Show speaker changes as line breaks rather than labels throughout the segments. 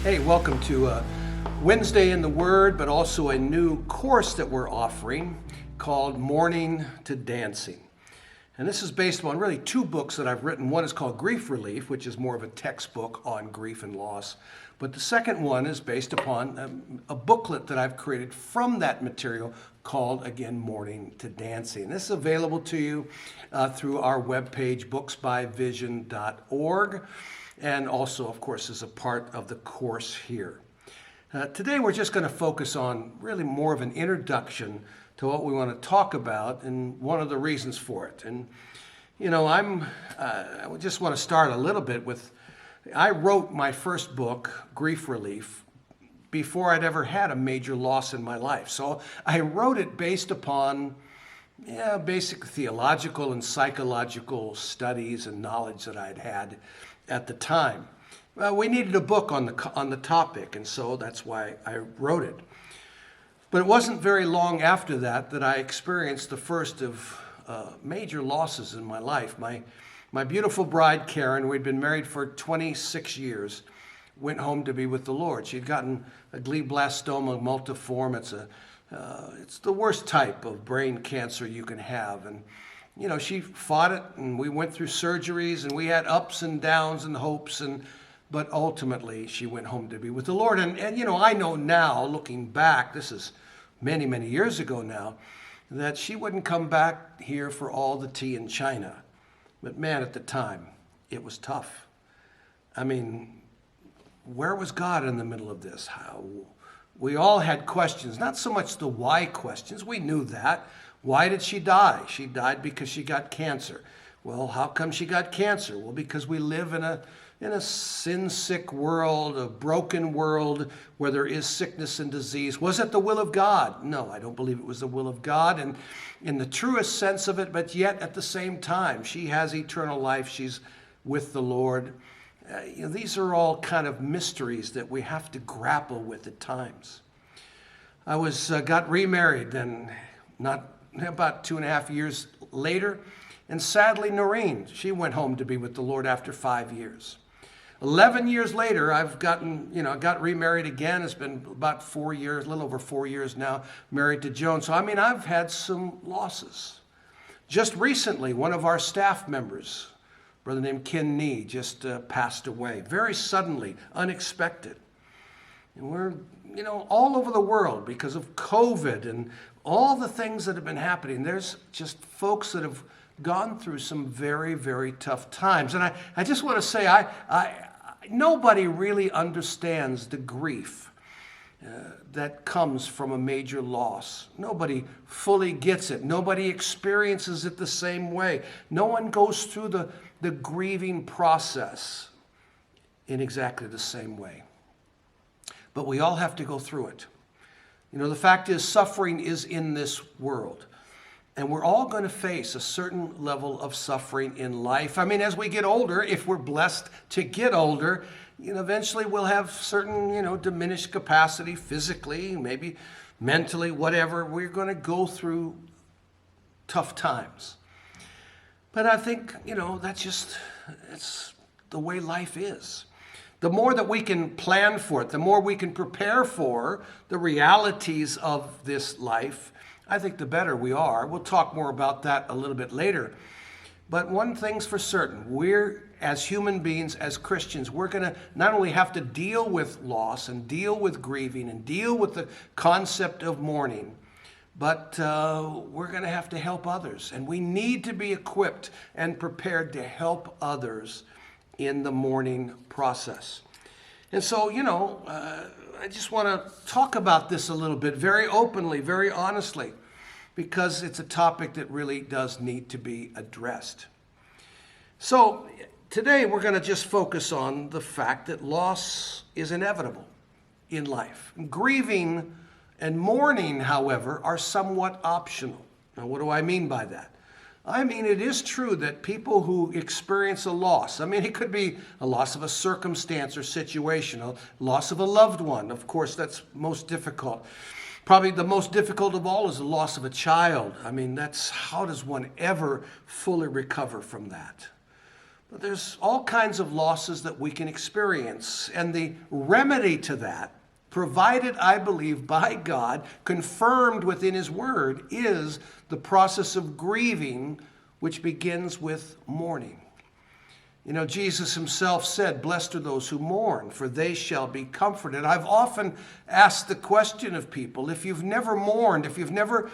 Hey, welcome to Wednesday in the Word, but also a new course that we're offering called Mourning to Dancing. And this is based on really two books that I've written. One is called Grief Relief, which is more of a textbook on grief and loss. But the second one is based upon a booklet that I've created from that material called, again, Mourning to Dancing. This is available to you through our webpage, booksbyvision.org. And also, of course, as a part of the course here. Today, we're just going to focus on really more of an introduction to what we want to talk about and one of the reasons for it. And, you know, I just want to start a little bit with, I wrote my first book, Grief Relief, before I'd ever had a major loss in my life. So I wrote it based upon basic theological and psychological studies and knowledge that I'd had at the time. Well, we needed a book on the topic, and so that's why I wrote it. But it wasn't very long after that I experienced the first of major losses in my life. My beautiful bride, Karen, we'd been married for 26 years, went home to be with the Lord. She'd gotten a glioblastoma multiforme. It's the worst type of brain cancer you can have, and you know, she fought it, and we went through surgeries, and we had ups and downs and hopes, but ultimately she went home to be with the Lord. And you know, I know now, looking back, this is many, many years ago now, that she wouldn't come back here for all the tea in China. But man, at the time, it was tough. I mean, where was God in the middle of this? We all had questions, not so much the why questions. We knew that. Why did she die? She died because she got cancer. Well, how come she got cancer? Well, because we live in a sin-sick world, a broken world where there is sickness and disease. Was it the will of God? No, I don't believe it was the will of God, and in the truest sense of it, but yet at the same time, she has eternal life. She's with the Lord. You know, these are all kind of mysteries that we have to grapple with at times. I got remarried, and not about 2.5 years later, and sadly, Noreen, she went home to be with the Lord after 5 years. 11 years later, got remarried again. It's been about 4 years, a little over 4 years now, married to Joan. So, I mean, I've had some losses. Just recently, one of our staff members, a brother named Ken Nee, just passed away, very suddenly, unexpected. And we're, you know, all over the world because of COVID and all the things that have been happening. There's just folks that have gone through some very, very tough times. And I just want to say, nobody really understands the grief that comes from a major loss. Nobody fully gets it. Nobody experiences it the same way. No one goes through the grieving process in exactly the same way. But we all have to go through it. You know, the fact is, suffering is in this world. And we're all going to face a certain level of suffering in life. I mean, as we get older, if we're blessed to get older, you know, eventually we'll have certain, you know, diminished capacity physically, maybe mentally, whatever. We're going to go through tough times. But I think, you know, it's the way life is. The more that we can plan for it, the more we can prepare for the realities of this life, I think the better we are. We'll talk more about that a little bit later. But one thing's for certain, we're, as human beings, as Christians, we're going to not only have to deal with loss and deal with grieving and deal with the concept of mourning, but we're going to have to help others. And we need to be equipped and prepared to help others in the mourning process. And so, you know, I just want to talk about this a little bit, very openly, very honestly, because it's a topic that really does need to be addressed. So today we're going to just focus on the fact that loss is inevitable in life. Grieving and mourning, however, are somewhat optional. Now, what do I mean by that? I mean, it is true that people who experience a loss, I mean, it could be a loss of a circumstance or situation, a loss of a loved one. Of course, that's most difficult. Probably the most difficult of all is the loss of a child. I mean, how does one ever fully recover from that? But there's all kinds of losses that we can experience. And the remedy to that, provided, I believe, by God, confirmed within His Word, is the process of grieving, which begins with mourning. You know, Jesus Himself said, "Blessed are those who mourn, for they shall be comforted." I've often asked the question of people, if you've never mourned, if you've never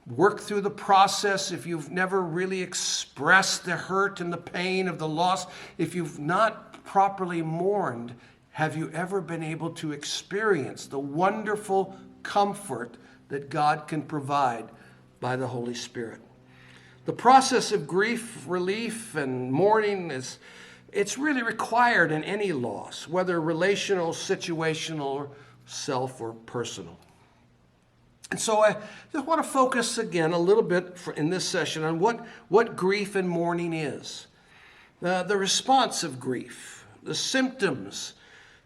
worked through the process, if you've never really expressed the hurt and the pain of the loss, if you've not properly mourned, have you ever been able to experience the wonderful comfort that God can provide by the Holy Spirit? The process of grief, relief, and mourning it's really required in any loss, whether relational, situational, self, or personal. And so I just want to focus again a little bit in this session on what grief and mourning is. The response of grief, the symptoms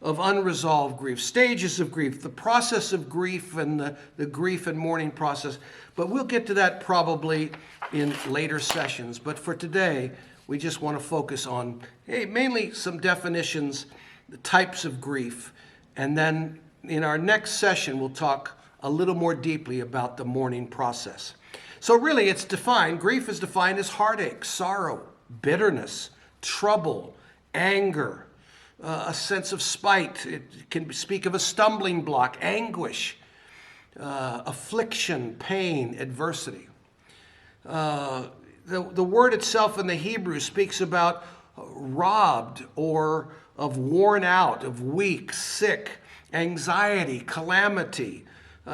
of unresolved grief, stages of grief, the process of grief and the grief and mourning process. But we'll get to that probably in later sessions. But for today, we just want to focus on mainly some definitions, the types of grief, and then in our next session, we'll talk a little more deeply about the mourning process. So really, it's defined, grief is defined as heartache, sorrow, bitterness, trouble, anger, a sense of spite. It can speak of a stumbling block, anguish, affliction, pain, adversity. The word itself in the Hebrew speaks about robbed or of worn out, of weak, sick, anxiety, calamity.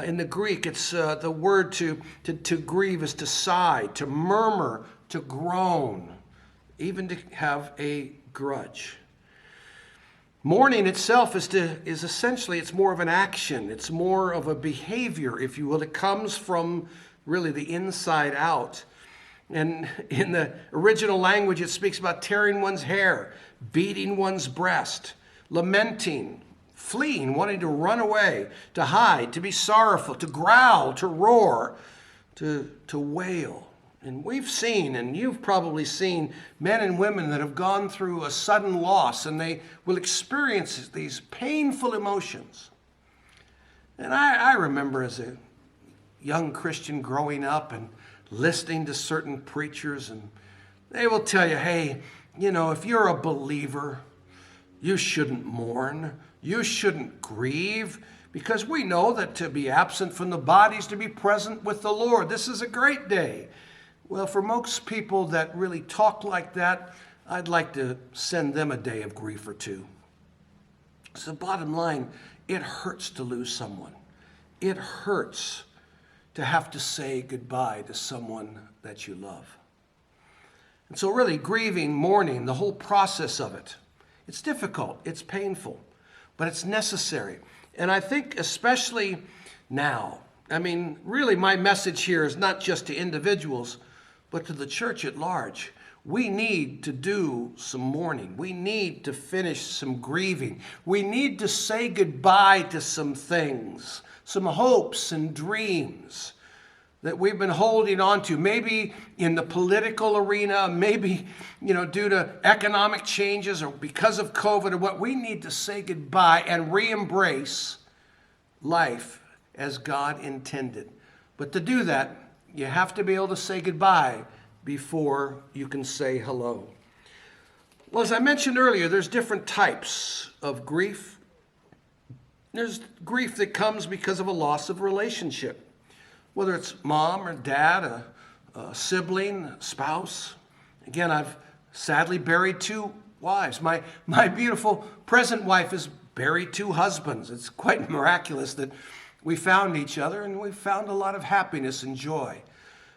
In the Greek, it's the word to grieve is to sigh, to murmur, to groan, even to have a grudge. Mourning itself is essentially, it's more of an action. It's more of a behavior, if you will. It comes from really the inside out. And in the original language, it speaks about tearing one's hair, beating one's breast, lamenting, fleeing, wanting to run away, to hide, to be sorrowful, to growl, to roar, to wail. And we've seen, and you've probably seen, men and women that have gone through a sudden loss, and they will experience these painful emotions. And I remember as a young Christian growing up and listening to certain preachers, and they will tell you, hey, you know, if you're a believer, you shouldn't mourn. You shouldn't grieve, because we know that to be absent from the body is to be present with the Lord. This is a great day. Well, for most people that really talk like that, I'd like to send them a day of grief or two. So bottom line, it hurts to lose someone. It hurts to have to say goodbye to someone that you love. And so really, grieving, mourning, the whole process of it, it's difficult, it's painful, but it's necessary. And I think especially now, I mean, really my message here is not just to individuals, but to the church at large. We need to do some mourning. We need to finish some grieving. We need to say goodbye to some things, some hopes and dreams that we've been holding on to, maybe in the political arena, maybe, you know, due to economic changes or because of COVID or what. We need to say goodbye and re-embrace life as God intended. But to do that, you have to be able to say goodbye before you can say hello. Well, as I mentioned earlier, there's different types of grief. There's grief that comes because of a loss of relationship, whether it's mom or dad, a sibling, a spouse. Again, I've sadly buried 2 wives. My beautiful present wife has buried 2 husbands. It's quite miraculous that we found each other, and we found a lot of happiness and joy.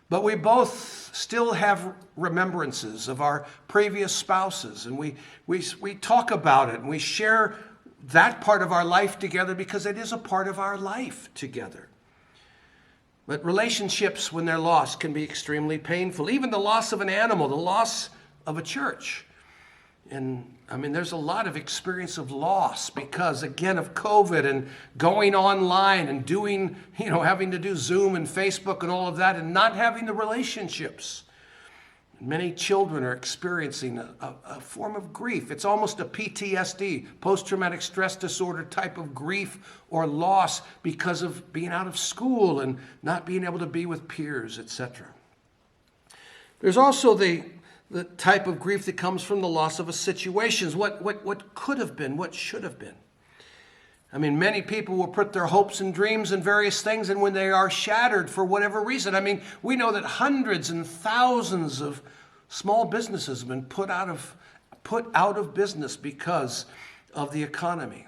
But we both still have remembrances of our previous spouses, and we talk about it, and we share that part of our life together because it is a part of our life together. But relationships, when they're lost, can be extremely painful. Even the loss of an animal, the loss of a church. And I mean, there's a lot of experience of loss because, again, of COVID and going online and doing, having to do Zoom and Facebook and all of that and not having the relationships Many children are experiencing a form of grief. It's almost a PTSD, post-traumatic stress disorder type of grief or loss because of being out of school and not being able to be with peers, etc. There's also the type of grief that comes from the loss of a situation. What could have been, what should have been. I mean, many people will put their hopes and dreams in various things, and when they are shattered for whatever reason, I mean, we know that hundreds and thousands of small businesses have been put out of business because of the economy.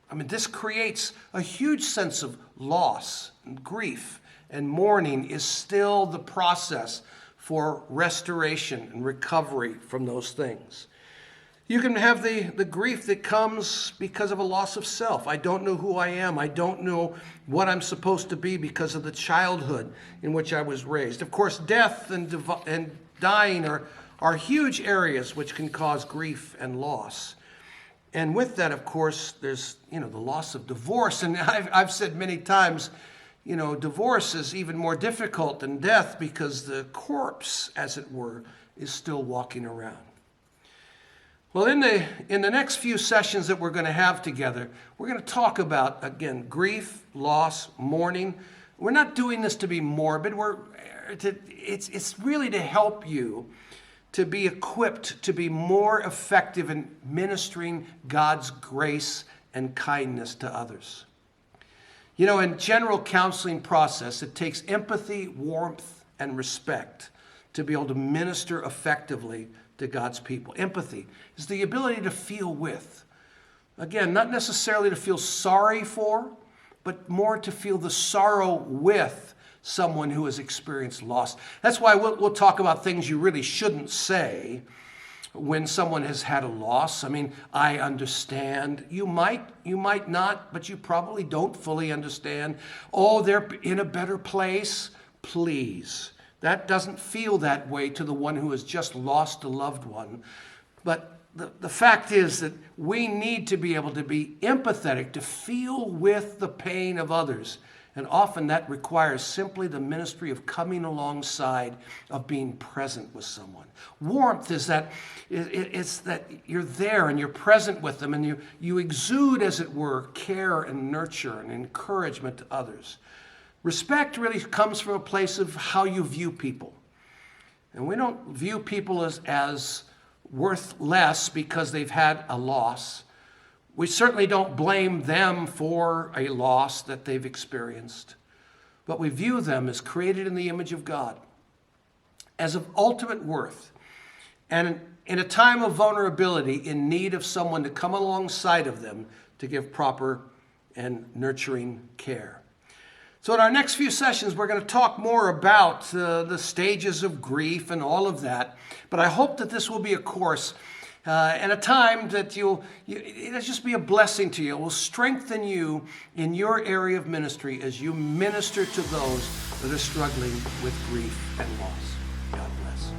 I mean, this creates a huge sense of loss and grief, and mourning is still the process for restoration and recovery from those things. You can have the grief that comes because of a loss of self. I don't know who I am. I don't know what I'm supposed to be because of the childhood in which I was raised. Of course, death and dying are huge areas which can cause grief and loss. And with that, of course, there's the loss of divorce. And I've said many times, divorce is even more difficult than death because the corpse, as it were, is still walking around. Well, in the next few sessions that we're going to have together, we're going to talk about, again, grief, loss, mourning. We're not doing this to be morbid. It's really to help you to be equipped to be more effective in ministering God's grace and kindness to others. In general counseling process, it takes empathy, warmth, and respect to be able to minister effectively to God's people. Empathy is the ability to feel with. Again, not necessarily to feel sorry for, but more to feel the sorrow with someone who has experienced loss. That's why we'll talk about things you really shouldn't say when someone has had a loss. I mean, I understand. You might not, but you probably don't fully understand. Oh, they're in a better place. Please. That doesn't feel that way to the one who has just lost a loved one. But the fact is that we need to be able to be empathetic, to feel with the pain of others. And often that requires simply the ministry of coming alongside, of being present with someone. Warmth is that it's that you're there and you're present with them, and you exude, as it were, care and nurture and encouragement to others. Respect really comes from a place of how you view people. And we don't view people as worth less because they've had a loss. We certainly don't blame them for a loss that they've experienced. But we view them as created in the image of God, as of ultimate worth. And in a time of vulnerability, in need of someone to come alongside of them to give proper and nurturing care. So in our next few sessions, we're going to talk more about the stages of grief and all of that. But I hope that this will be a course and a time that it'll just be a blessing to you. It will strengthen you in your area of ministry as you minister to those that are struggling with grief and loss. God bless.